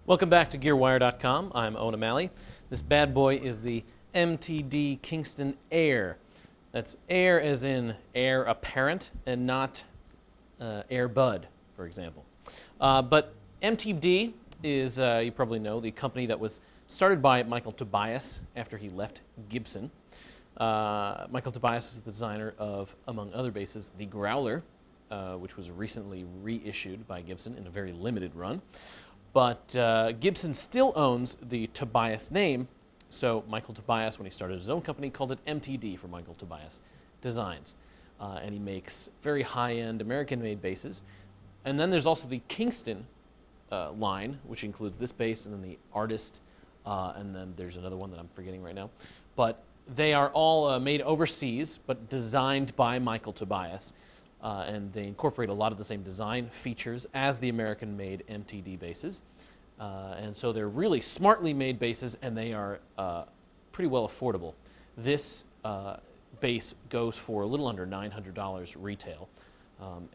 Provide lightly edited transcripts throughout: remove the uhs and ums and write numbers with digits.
Welcome back to GearWire.com. I'm Owen O'Malley. This bad boy is the MTD Kingston Heir. That's Heir as in heir apparent and not Air Bud, for example. But MTD is, you probably know, the company that was started by Michael Tobias after he left Gibson. Michael Tobias was the designer of, among other basses, the Growler, which was recently reissued by Gibson in a very limited run. But Gibson still owns the Tobias name, so Michael Tobias, when he started his own company, called it MTD for Michael Tobias-designed. And he makes very high-end American-made basses. And then there's also the Kingston line, which includes this bass and then the Artist, and then there's another one that I'm forgetting right now. But they are all made overseas, but designed by Michael Tobias. And they incorporate a lot of the same design features as the American-made MTD basses. And so they're really smartly made basses, and they are pretty well affordable. This bass goes for a little under $900 retail,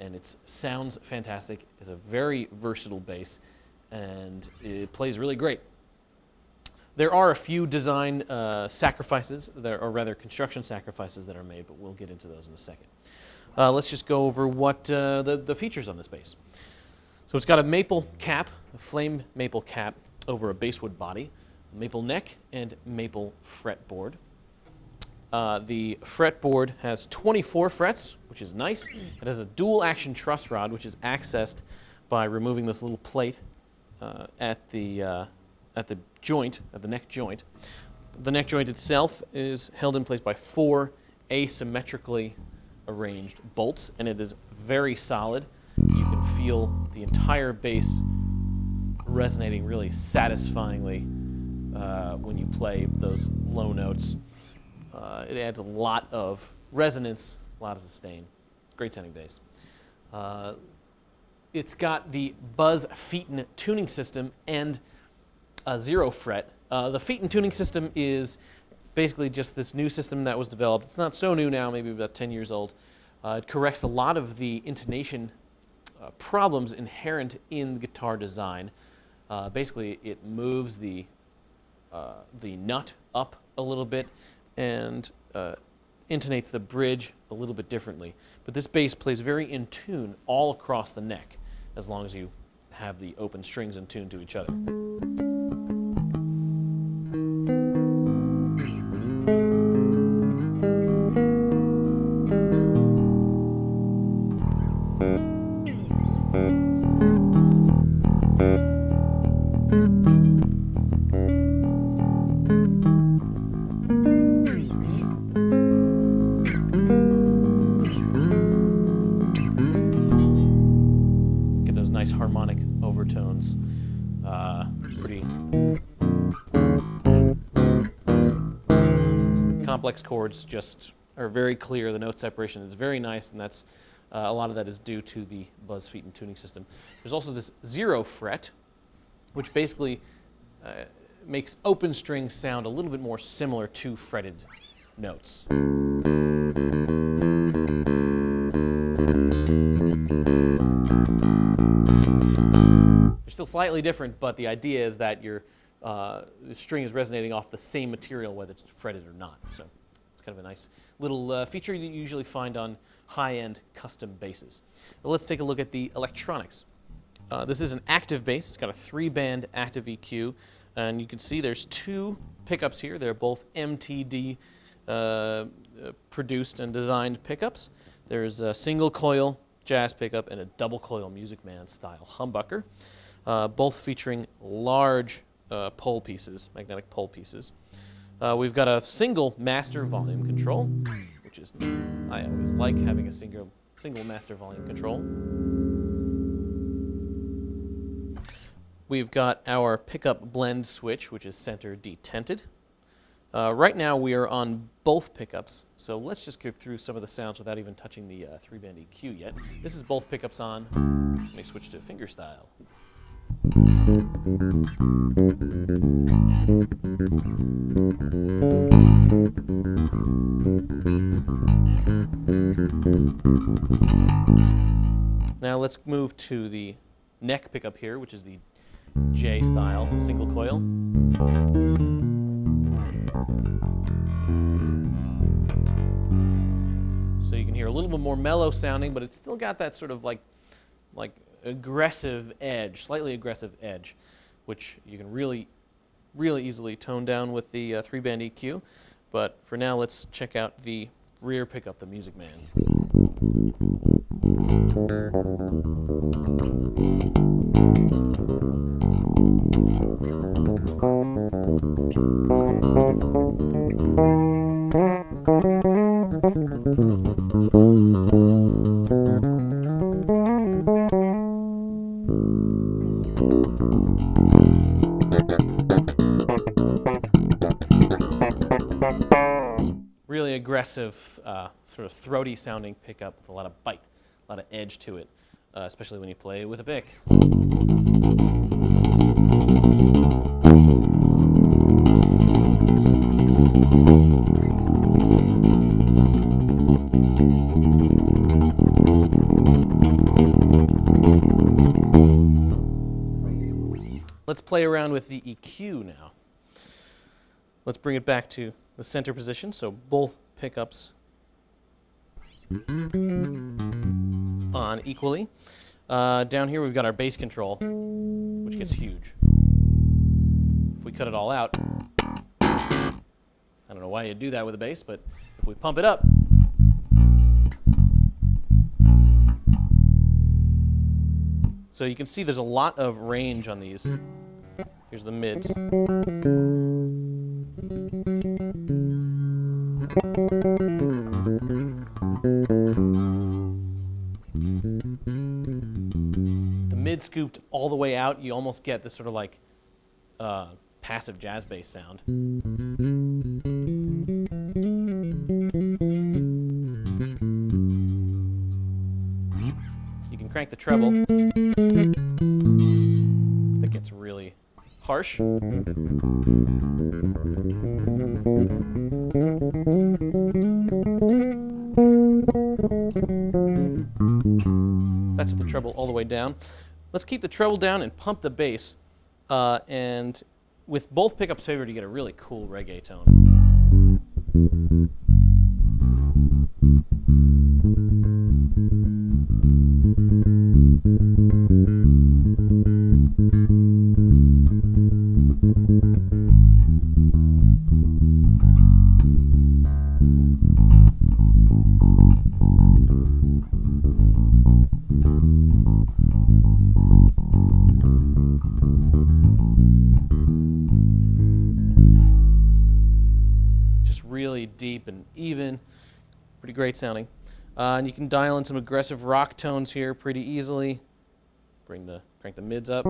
and it sounds fantastic. It's a very versatile bass, and it plays really great. There are a few design sacrifices, or rather construction sacrifices that are made, but we'll get into those in a second. Let's just go over what the features on this bass. So it's got a maple cap, a flame maple cap over a basswood body, maple neck, and maple fretboard. The fretboard has 24 frets, which is nice. It has a dual action truss rod, which is accessed by removing this little plate at the joint, at the neck joint. The neck joint itself is held in place by 4 asymmetrically arranged bolts, and it is very solid. You can feel the entire bass resonating really satisfyingly when you play those low notes. It adds a lot of resonance, a lot of sustain. Great sounding bass. It's got the Buzz Featon tuning system and a 0 fret. The Featon tuning system is basically just this new system that was developed. It's not so new now, maybe about 10 years old. It corrects a lot of the intonation problems inherent in guitar design. Basically, it moves the nut up a little bit and intonates the bridge a little bit differently. But this bass plays very in tune all across the neck, as long as you have the open strings in tune to each other. Get those nice harmonic overtones. Pretty complex chords just are very clear. The note separation is very nice, and that's a lot of that is due to the Buzz Featon tuning system. There's also this 0 fret, which basically makes open strings sound a little bit more similar to fretted notes. They're still slightly different, but the idea is that your string is resonating off the same material, whether it's fretted or not. So it's kind of a nice little feature that you usually find on high-end custom basses. Now let's take a look at the electronics. This is an active bass. It's got a 3-band active EQ, and you can see there's 2 pickups here. They're both MTD produced and designed pickups. There's a single coil jazz pickup and a double coil Music Man style humbucker, both featuring large pole pieces, magnetic pole pieces. We've got a single master volume control, which is, I always like having a single master volume control. We've got our pickup blend switch, which is center detented. Right now we are on both pickups, so let's just go through some of the sounds without even touching the 3-band EQ yet. This is both pickups on. Let me switch to fingerstyle. Now let's move to the neck pickup here, which is the J style single coil. So you can hear a little bit more mellow sounding, but it's still got that sort of like aggressive edge, slightly aggressive edge, which you can really easily tone down with the 3-band EQ. But for now, let's check out the rear pickup, the Music Man. Really aggressive, sort of throaty sounding pickup with a lot of bite, a lot of edge to it, especially when you play with a pick. Let's play around with the EQ now. Let's bring it back to the center position, so both pickups on equally. Down here we've got our bass control, which gets huge. If we cut it all out, I don't know why you'd do that with a bass, but if we pump it up, so you can see there's a lot of range on these. Here's the mids. The mid scooped all the way out, you almost get this sort of like passive jazz bass sound. You can crank the treble. That gets really harsh. That's with the treble all the way down. Let's keep the treble down and pump the bass. And with both pickups favored, you get a really cool reggae tone. Really deep and even, pretty great sounding. And you can dial in some aggressive rock tones here pretty easily. Crank the mids up.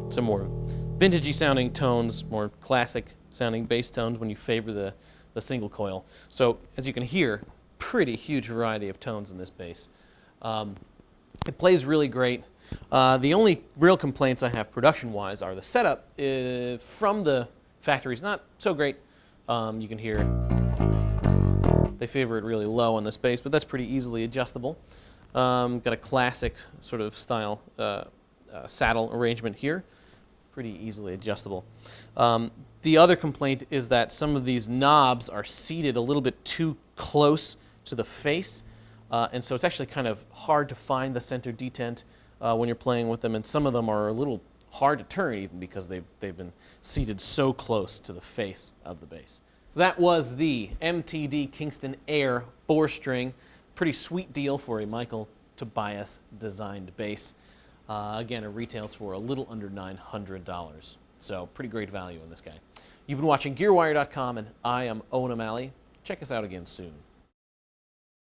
Some more vintagey sounding tones, more classic sounding bass tones when you favor the single coil. So as you can hear, pretty huge variety of tones in this bass. It plays really great. The only real complaints I have production-wise are the setup from the factory is not so great. You can hear they favor it really low on this bass, but that's pretty easily adjustable. Got a classic sort of style saddle arrangement here. Pretty easily adjustable. The other complaint is that some of these knobs are seated a little bit too close to the face, and so it's actually kind of hard to find the center detent when you're playing with them, and some of them are a little hard to turn even because they've been seated so close to the face of the bass. So that was the MTD Kingston Heir 4-string. Pretty sweet deal for a Michael Tobias-designed bass. Again, it retails for a little under $900. So pretty great value in this guy. You've been watching GearWire.com, and I am Owen O'Malley. Check us out again soon.